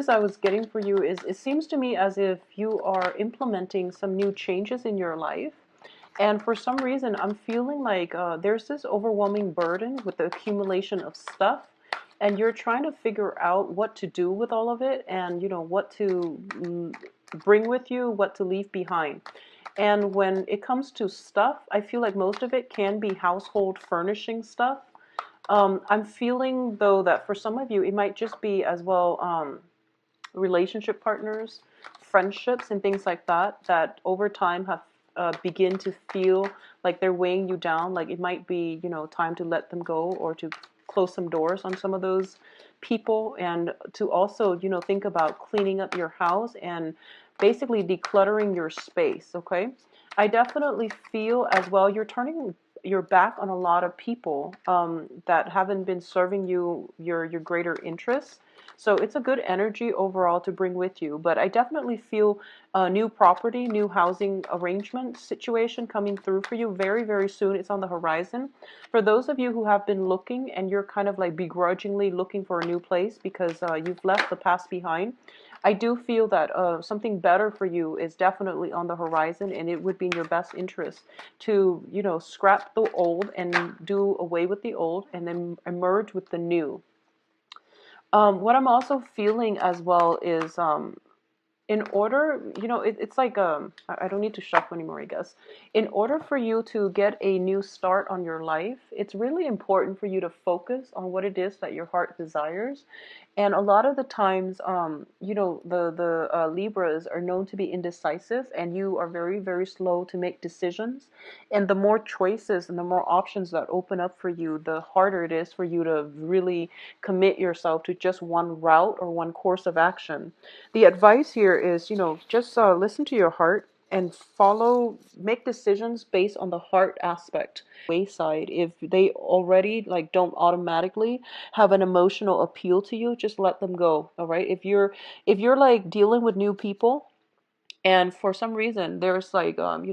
I was getting for you is it seems to me as if you are implementing some new changes in your life. And for some reason, I'm feeling like there's this overwhelming burden with the accumulation of stuff. And you're trying to figure out what to do with all of it and, what to bring with you, what to leave behind. And when it comes to stuff, I feel like most of it can be household furnishing stuff. I'm feeling, though, that for some of you, it might just be as well relationship partners, friendships, and things like that, that over time have begin to feel like they're weighing you down. Like it might be, time to let them go or to close some doors on some of those people, and to also, think about cleaning up your house and basically decluttering your space. Okay. I definitely feel as well you're turning your back on a lot of people that haven't been serving you your greater interests. So it's a good energy overall to bring with you. But I definitely feel a new property, new housing arrangement situation coming through for you very, very soon. It's on the horizon. For those of you who have been looking and you're kind of like begrudgingly looking for a new place because you've left the past behind, I do feel that something better for you is definitely on the horizon, and it would be in your best interest to, scrap the old and do away with the old and then emerge with the new. What I'm also feeling as well is in order, it's like I don't need to shuffle anymore, I guess. In order for you to get a new start on your life, it's really important for you to focus on what it is that your heart desires. And a lot of the times, the Libras are known to be indecisive, and you are very, very slow to make decisions. And the more choices and the more options that open up for you, the harder it is for you to really commit yourself to just one route or one course of action. The advice here is, just listen to your heart and make decisions based on the heart aspect. Wayside, if they already like don't automatically have an emotional appeal to you, just let them go. All right. If you're like dealing with new people and for some reason there's like um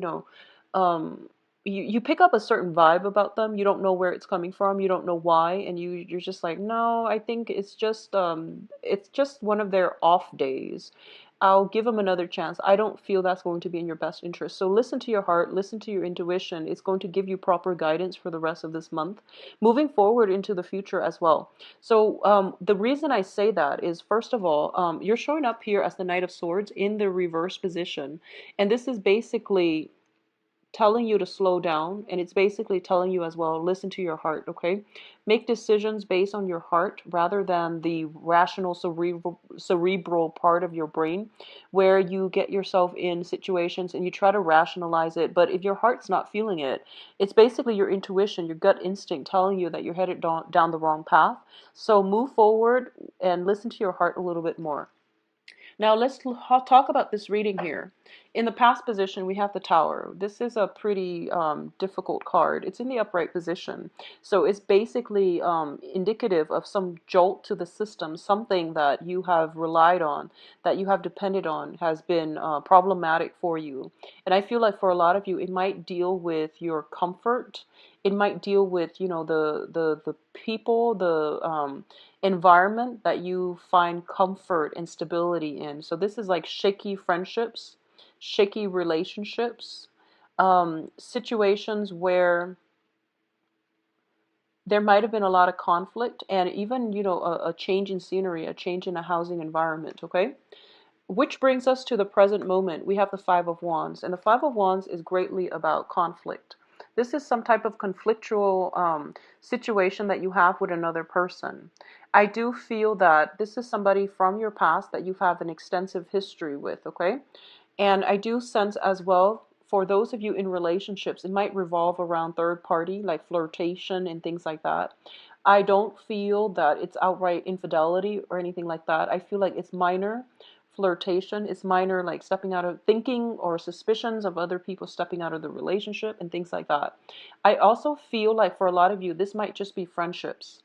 you pick up a certain vibe about them, you don't know where it's coming from, you don't know why, and you're just like, no, I think it's just one of their off days. I'll give them another chance. I don't feel that's going to be in your best interest. So listen to your heart, listen to your intuition. It's going to give you proper guidance for the rest of this month, moving forward into the future as well. So the reason I say that is, first of all, you're showing up here as the Knight of Swords in the reverse position. And this is basically telling you to slow down, and it's basically telling you as well, listen to your heart. Okay, make decisions based on your heart rather than the rational cerebral part of your brain, where you get yourself in situations and you try to rationalize it, but if your heart's not feeling it, it's basically your intuition, your gut instinct telling you that you're headed down the wrong path. So move forward and listen to your heart a little bit more. Now let's talk about this reading here. In the past position, we have the Tower. This is a pretty difficult card. It's in the upright position. So it's basically indicative of some jolt to the system, something that you have relied on, that you have depended on, has been problematic for you. And I feel like for a lot of you, it might deal with your comfort. It might deal with, the people, the environment that you find comfort and stability in. So this is like shaky friendships, shaky relationships, situations where there might have been a lot of conflict, and even, a change in scenery, a change in a housing environment, okay? Which brings us to the present moment. We have the Five of Wands, and the Five of Wands is greatly about conflict. This is some type of conflictual situation that you have with another person. I do feel that this is somebody from your past that you have an extensive history with, okay? And I do sense as well, for those of you in relationships, it might revolve around third party, like flirtation and things like that. I don't feel that it's outright infidelity or anything like that. I feel like it's minor flirtation. It's minor, like stepping out of thinking or suspicions of other people stepping out of the relationship and things like that. I also feel like for a lot of you, this might just be friendships.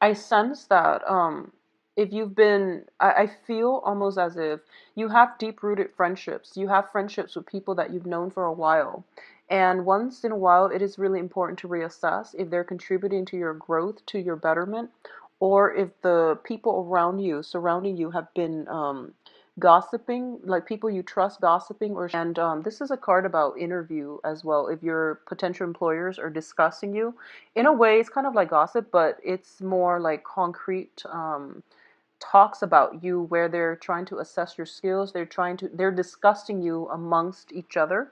I sense that if you've been, I feel almost as if you have deep-rooted friendships. You have friendships with people that you've known for a while. And once in a while, it is really important to reassess if they're contributing to your growth, to your betterment, or if the people around you, surrounding you, have been gossiping, like people you trust gossiping, or and this is a card about interview as well. If your potential employers are discussing you, in a way, it's kind of like gossip, but it's more like concrete talks about you, where they're trying to assess your skills. They're discussing you amongst each other,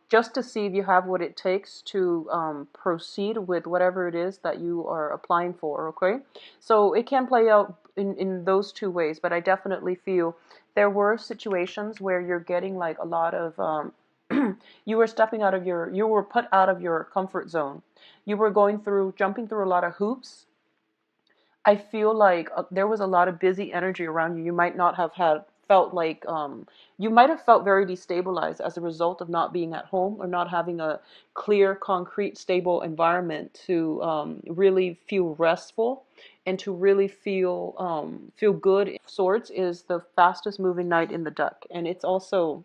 just to see if you have what it takes to proceed with whatever it is that you are applying for, okay? So it can play out in those two ways, but I definitely feel there were situations where you're getting like a lot of, you were you were put out of your comfort zone. You were jumping through a lot of hoops. I feel like there was a lot of busy energy around you. You might not have felt like, you might have felt very destabilized as a result of not being at home or not having a clear, concrete, stable environment to really feel restful and to really feel good. Swords is the fastest moving knight in the deck, and it's also,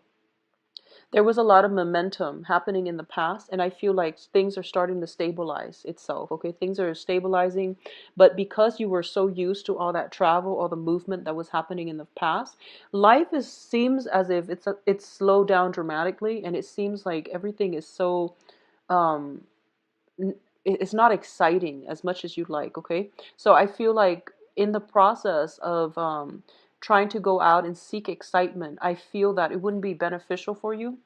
there was a lot of momentum happening in the past, and I feel like things are starting to stabilize itself. Okay, things are stabilizing, but because you were so used to all that travel, all the movement that was happening in the past, life seems as if it's slowed down dramatically, and it seems like everything is so um it's not exciting as much as you'd like. Okay, so I feel like in the process of trying to go out and seek excitement, I feel that it wouldn't be beneficial for you.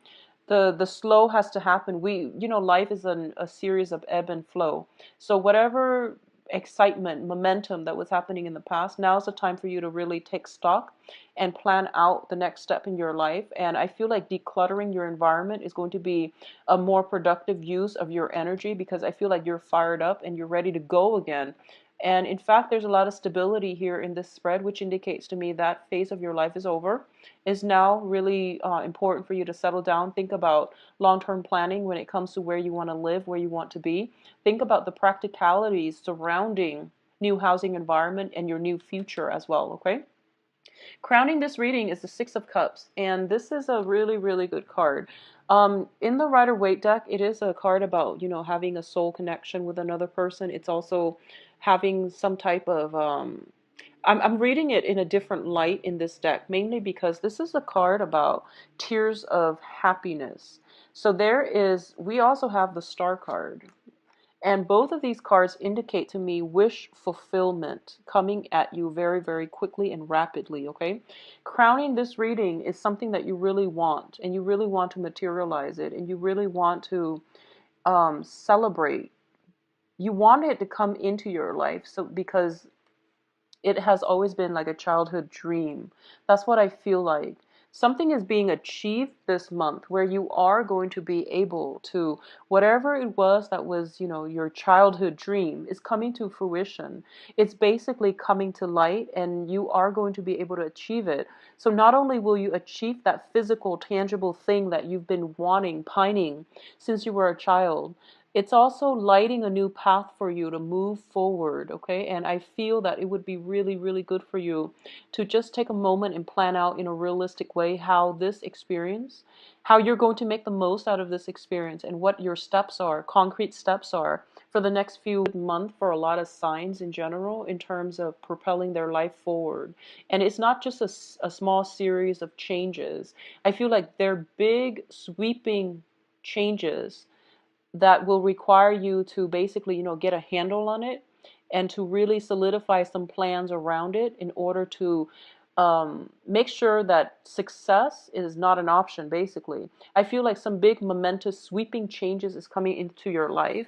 The slow has to happen. Life is a series of ebb and flow. So whatever excitement, momentum that was happening in the past, now's the time for you to really take stock and plan out the next step in your life. And I feel like decluttering your environment is going to be a more productive use of your energy, because I feel like you're fired up and you're ready to go again. And in fact, there's a lot of stability here in this spread, which indicates to me that phase of your life is over. Is now really important for you to settle down. Think about long-term planning when it comes to where you want to live, where you want to be. Think about the practicalities surrounding new housing environment and your new future as well, okay? Crowning this reading is the Six of Cups, and this is a really, really good card. In the Rider-Waite deck, it is a card about, having a soul connection with another person. It's also having some type of, I'm reading it in a different light in this deck, mainly because this is a card about tears of happiness. So we also have the Star card. And both of these cards indicate to me wish fulfillment coming at you very, very quickly and rapidly, okay? Crowning this reading is something that you really want, and you really want to materialize it, and you really want to celebrate. You want it to come into your life, so because it has always been like a childhood dream. That's what I feel like. Something is being achieved this month where you are going to be able to, whatever it was that was, your childhood dream is coming to fruition. It's basically coming to light, and you are going to be able to achieve it. So not only will you achieve that physical, tangible thing that you've been wanting, pining since you were a child, it's also lighting a new path for you to move forward, okay? And I feel that it would be really, really good for you to just take a moment and plan out in a realistic way how you're going to make the most out of this experience, and what your steps are, concrete steps are for the next few months for a lot of signs in general in terms of propelling their life forward. And it's not just a small series of changes. I feel like they're big, sweeping changes that will require you to basically, get a handle on it and to really solidify some plans around it in order to make sure that success is not an option, basically. I feel like some big, momentous, sweeping changes is coming into your life,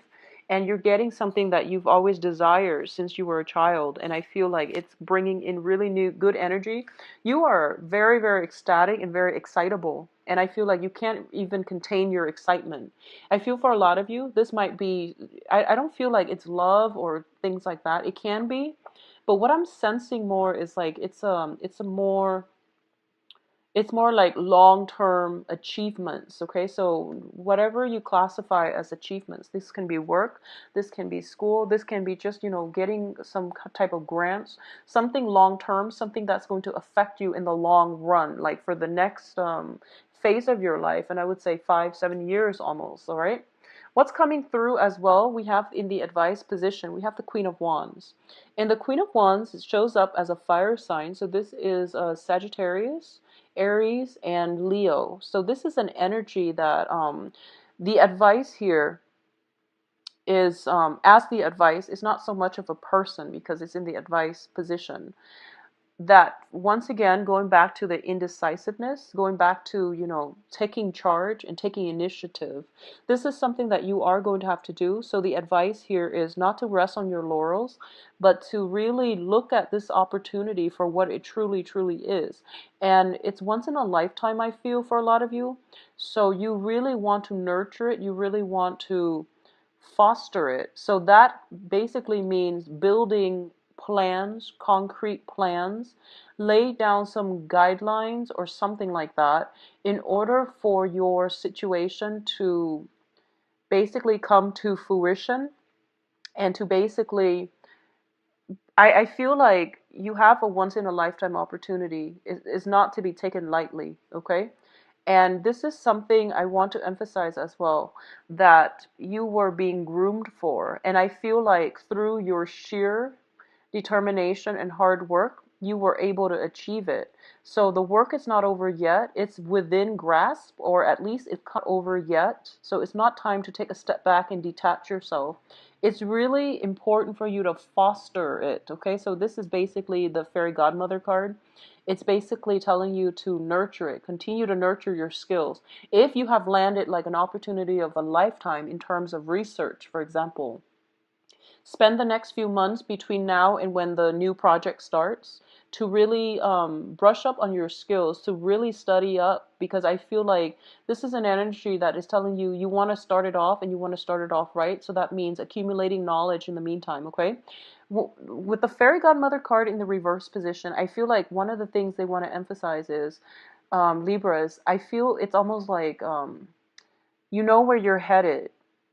and you're getting something that you've always desired since you were a child, and I feel like it's bringing in really new, good energy. You are very, very ecstatic and very excitable, and I feel like you can't even contain your excitement. I feel for a lot of you, this might be, I don't feel like it's love or things like that. It can be, but what I'm sensing more is like it's more like long-term achievements, okay? So whatever you classify as achievements, this can be work, this can be school, this can be just, getting some type of grants, something long-term, something that's going to affect you in the long run, like for the next phase of your life, and I would say 5, 7 years almost, all right? What's coming through as well, we have in the advice position, we have the Queen of Wands. And the Queen of Wands shows up as a fire sign. So this is Sagittarius, Aries, and Leo. So this is an energy that the advice here is, as the advice, is not so much of a person because it's in the advice position, that once again, going back to the indecisiveness, going back to, taking charge and taking initiative, this is something that you are going to have to do. So the advice here is not to rest on your laurels, but to really look at this opportunity for what it truly, truly is. And it's once in a lifetime, I feel, for a lot of you. So you really want to nurture it. You really want to foster it. So that basically means building plans, concrete plans, lay down some guidelines or something like that in order for your situation to basically come to fruition and to basically, I feel like you have a once in a lifetime opportunity. Is not to be taken lightly, okay? And this is something I want to emphasize as well, that you were being groomed for. And I feel like through your sheer determination and hard work, you were able to achieve it. So the work is not over yet. It's within grasp, or at least it's not over yet. So it's not time to take a step back and detach yourself. It's really important for you to foster it, okay? So this is basically the fairy godmother card. It's basically telling you to nurture it, continue to nurture your skills. If you have landed like an opportunity of a lifetime in terms of research, for example, spend the next few months between now and when the new project starts to really brush up on your skills, to really study up, because I feel like this is an energy that is telling you you want to start it off and you want to start it off right. So that means accumulating knowledge in the meantime, okay? With the fairy godmother card in the reverse position, I feel like one of the things they want to emphasize is, Libras, I feel it's almost like, you know where you're headed,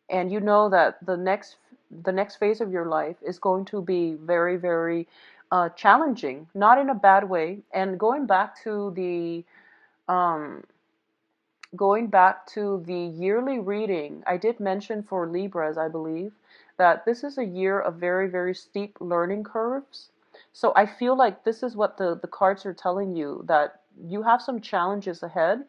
and you know that the next phase of your life is going to be very, very challenging, not in a bad way. And um, going back to the yearly reading, I did mention for Libras, I believe, that this is a year of very, very steep learning curves. So I feel like this is what the cards are telling you, that you have some challenges ahead.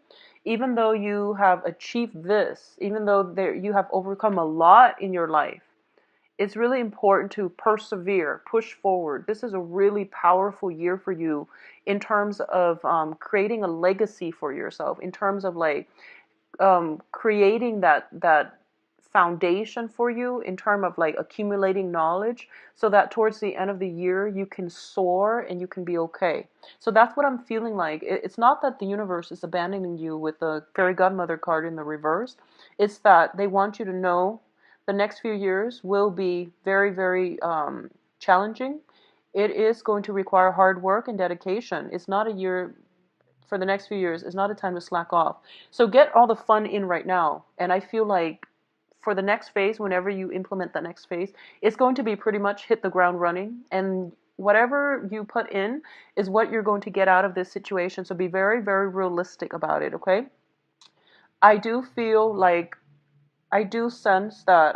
Even though you have achieved this, even though you have overcome a lot in your life, it's really important to persevere, push forward. This is a really powerful year for you in terms of creating a legacy for yourself, in terms of like creating that foundation for you, in terms of like accumulating knowledge, so that towards the end of the year you can soar and you can be okay. So that's what I'm feeling like. It's not that the universe is abandoning you with the fairy godmother card in the reverse. It's that they want you to know the next few years will be very, very challenging. It is going to require hard work and dedication. It's not a year, for the next few years, it's not a time to slack off. So get all the fun in right now. And I feel like for the next phase, whenever you implement the next phase, it's going to be pretty much hit the ground running. And whatever you put in is what you're going to get out of this situation. So be very, very realistic about it, okay? I do feel like I do sense that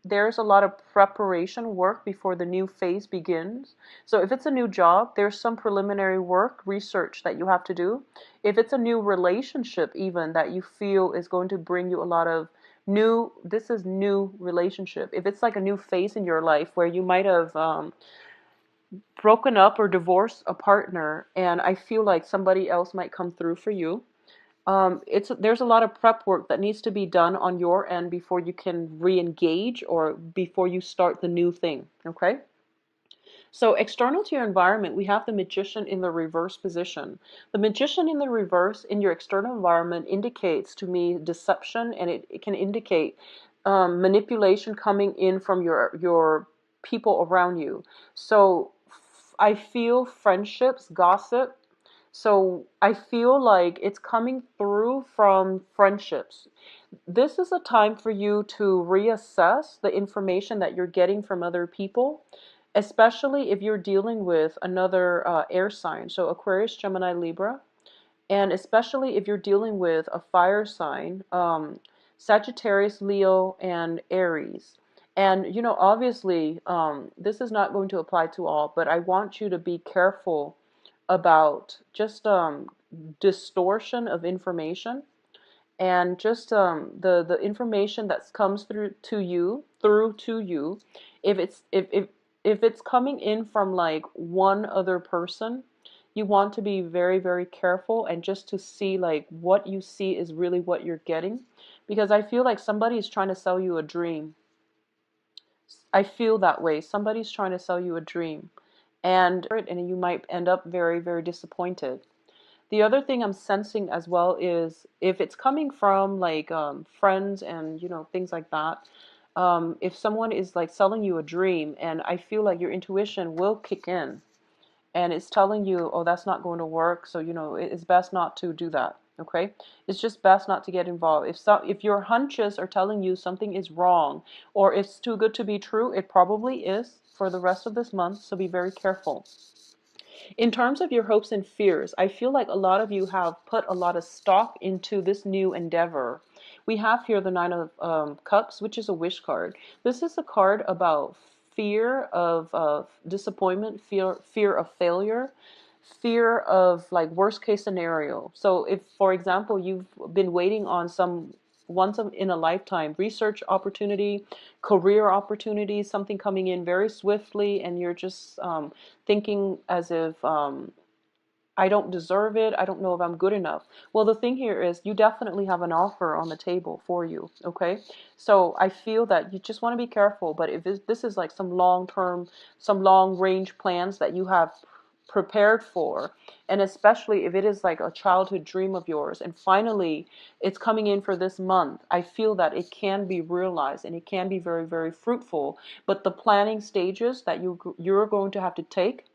there's a lot of preparation work before the new phase begins. So if it's a new job, there's some preliminary work, research that you have to do. If it's a new relationship even that you feel is going to bring you a lot of this is new relationship. If it's like a new phase in your life where you might have broken up or divorced a partner, and I feel like somebody else might come through for you. There's a lot of prep work that needs to be done on your end before you can re-engage or before you start the new thing, okay? So external to your environment, we have the Magician in the reverse position. The Magician in the reverse in your external environment indicates to me deception, and it can indicate manipulation coming in from your people around you. So I feel friendships, gossip. So I feel like it's coming through from friendships. This is a time for you to reassess the information that you're getting from other people, especially if you're dealing with another air sign, so Aquarius, Gemini, Libra, and especially if you're dealing with a fire sign, Sagittarius, Leo, and Aries. And, obviously, this is not going to apply to all, but I want you to be careful about just distortion of information, and just the information that comes through to you, if it's coming in from like one other person, you want to be very, very careful, and just to see like what you see is really what you're getting, because I feel like somebody is trying to sell you a dream. I feel that way. Somebody's trying to sell you a dream, and you might end up very, very disappointed. The other thing I'm sensing as well is if it's coming from like friends and things like that. If someone is like selling you a dream, and I feel like your intuition will kick in, and it's telling you, oh, that's not going to work. So it's best not to do that. Okay, it's just best not to get involved. If your hunches are telling you something is wrong, or it's too good to be true, it probably is for the rest of this month. So be very careful. In terms of your hopes and fears, I feel like a lot of you have put a lot of stock into this new endeavor. We have here the Nine of Cups, which is a wish card. This is a card about fear of disappointment, fear of failure, fear of like worst case scenario. So if, for example, you've been waiting on some once in a lifetime research opportunity, career opportunity, something coming in very swiftly, and you're just thinking as if I don't deserve it, I don't know if I'm good enough. Well, the thing here is you definitely have an offer on the table for you, okay? So I feel that you just want to be careful, but if this is like some long-term, some long-range plans that you have prepared for, and especially if it is like a childhood dream of yours, and finally it's coming in for this month, I feel that it can be realized, and it can be very, very fruitful. But the planning stages that you're going to have to take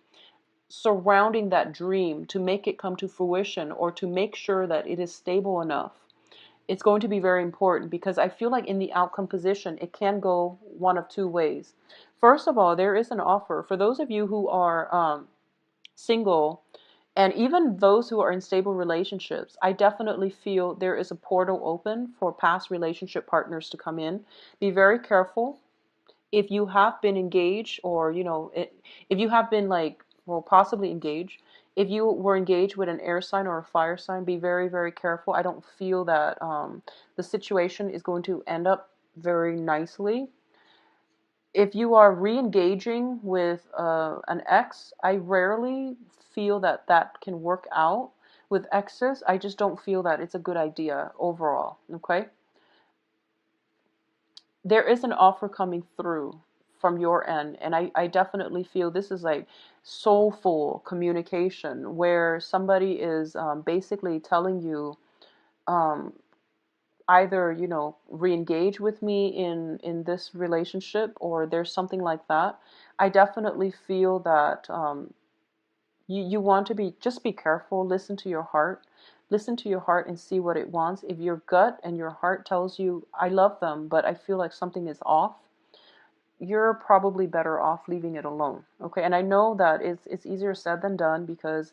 surrounding that dream to make it come to fruition, or to make sure that it is stable enough, it's going to be very important, because I feel like in the outcome position, it can go one of two ways. First of all, there is an offer for those of you who are single, and even those who are in stable relationships. I definitely feel there is a portal open for past relationship partners to come in. Be very careful. If you have been engaged, or if you have been like, well, possibly engaged, if you were engaged with an air sign or a fire sign, be very, very careful. I don't feel that the situation is going to end up very nicely. If you are re-engaging with an ex, I rarely feel that that can work out. With exes, I just don't feel that it's a good idea overall, okay? There is an offer coming through from your end, and I definitely feel this is like soulful communication, where somebody is basically telling you, um, either re-engage with me in this relationship, or there's something like that. I definitely feel that you want to be careful. Listen to your heart. Listen to your heart and see what it wants. If your gut and your heart tells you, I love them, but I feel like something is off, you're probably better off leaving it alone. Okay, and I know that it's easier said than done, because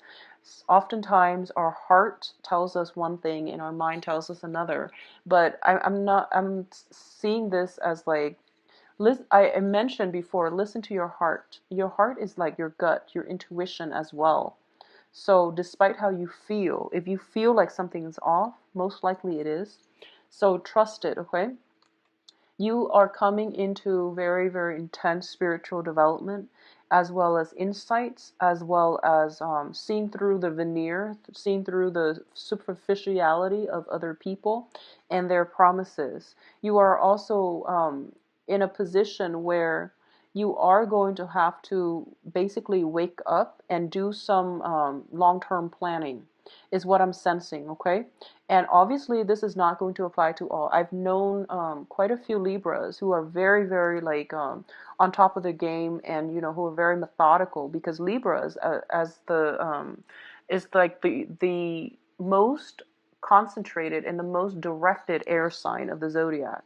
oftentimes our heart tells us one thing and our mind tells us another. But I'm seeing this as like, I mentioned before, listen to your heart. Your heart is like your gut, your intuition as well. So despite how you feel, if you feel like something is off, most likely it is. So trust it, okay? You are coming into very, very intense spiritual development, as well as insights, as well as seeing through the veneer, seeing through the superficiality of other people and their promises. You are also in a position where you are going to have to basically wake up and do some long-term planning, is what I'm sensing, okay? And obviously, this is not going to apply to all. I've known quite a few Libras who are very, very like on top of the game, and who are very methodical, because Libras, as the is like the most concentrated and the most directed air sign of the zodiac.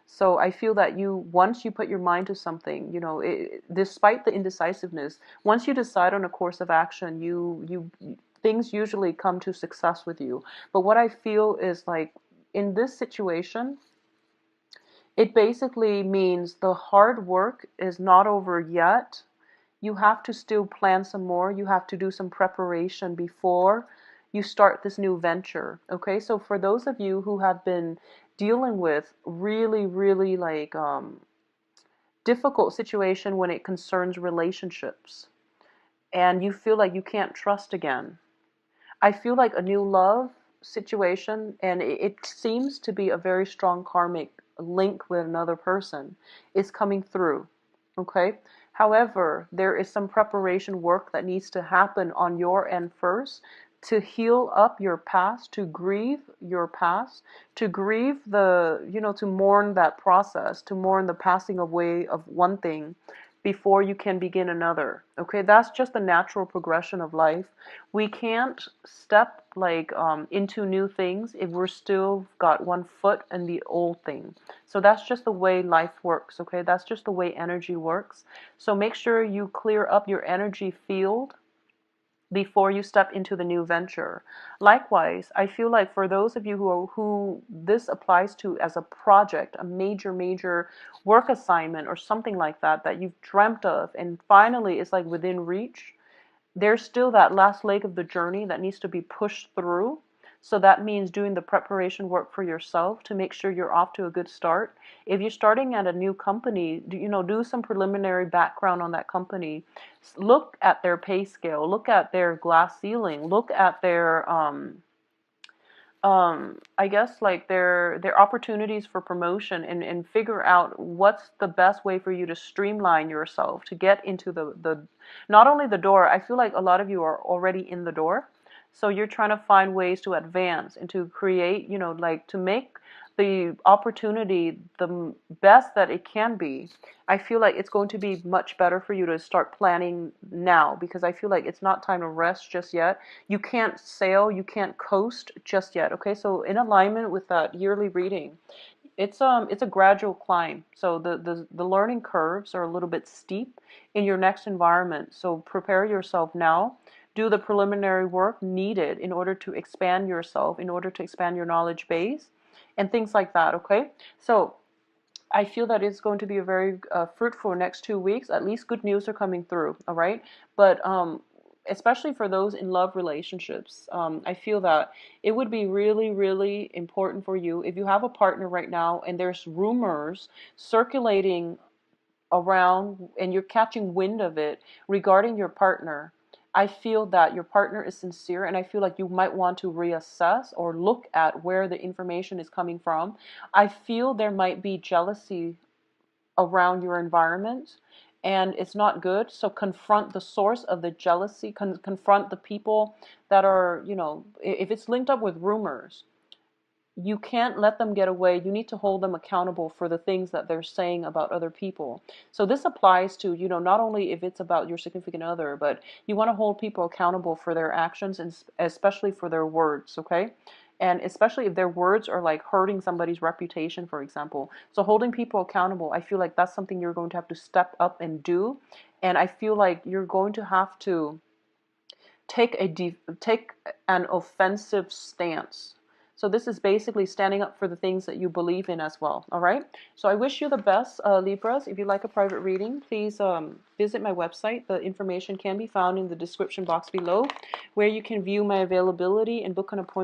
So I feel that once you put your mind to something, despite the indecisiveness, once you decide on a course of action, things usually come to success with you. But what I feel is like in this situation, It basically means the hard work is not over yet. You have to still plan some more. You have to do some preparation before you start this new venture. Okay, so for those of you who have been dealing with really, really like difficult situation when it concerns relationships, and you feel like you can't trust again, I feel like a new love situation, and it seems to be a very strong karmic link with another person, is coming through. Okay? However, there is some preparation work that needs to happen on your end first to heal up your past, to grieve your past, to grieve to mourn that process, to mourn the passing away of one thing before you can begin another. Okay, that's just the natural progression of life. We can't step like into new things if we're still got one foot in the old thing. So that's just the way life works. Okay, that's just the way energy works. So make sure you clear up your energy field before you step into the new venture. Likewise, I feel like for those of you who this applies to as a project, a major work assignment or something like that that you've dreamt of and finally is like within reach, there's still that last leg of the journey that needs to be pushed through. So that means doing the preparation work for yourself to make sure you're off to a good start. If you're starting at a new company, do some preliminary background on that company. Look at their pay scale, look at their glass ceiling, look at their I guess like their opportunities for promotion, and figure out what's the best way for you to streamline yourself to get into the not only the door. I feel like a lot of you are already in the door, so you're trying to find ways to advance and to create, like to make the opportunity the best that it can be. I feel like it's going to be much better for you to start planning now, because I feel like it's not time to rest just yet. You can't sail, you can't coast just yet. Okay, so in alignment with that yearly reading, it's a gradual climb. So the learning curves are a little bit steep in your next environment. So prepare yourself now. Do the preliminary work needed in order to expand yourself, in order to expand your knowledge base, and things like that. Okay, so I feel that it's going to be a very fruitful next 2 weeks. At least good news are coming through. All right, but especially for those in love relationships, I feel that it would be really, really important for you if you have a partner right now and there's rumors circulating around and you're catching wind of it regarding your partner. I feel that your partner is sincere, and I feel like you might want to reassess or look at where the information is coming from. I feel there might be jealousy around your environment, and it's not good. So confront the source of the jealousy, confront the people that are, if it's linked up with rumors, you can't let them get away. You need to hold them accountable for the things that they're saying about other people. So this applies to, not only if it's about your significant other, but you want to hold people accountable for their actions, and especially for their words, okay? And especially if their words are like hurting somebody's reputation, for example. So holding people accountable, I feel like that's something you're going to have to step up and do. And I feel like you're going to have to take an offensive stance. So this is basically standing up for the things that you believe in as well. All right. So I wish you the best, Libras. If you'd like a private reading, please visit my website. The information can be found in the description box below, where you can view my availability and book an appointment.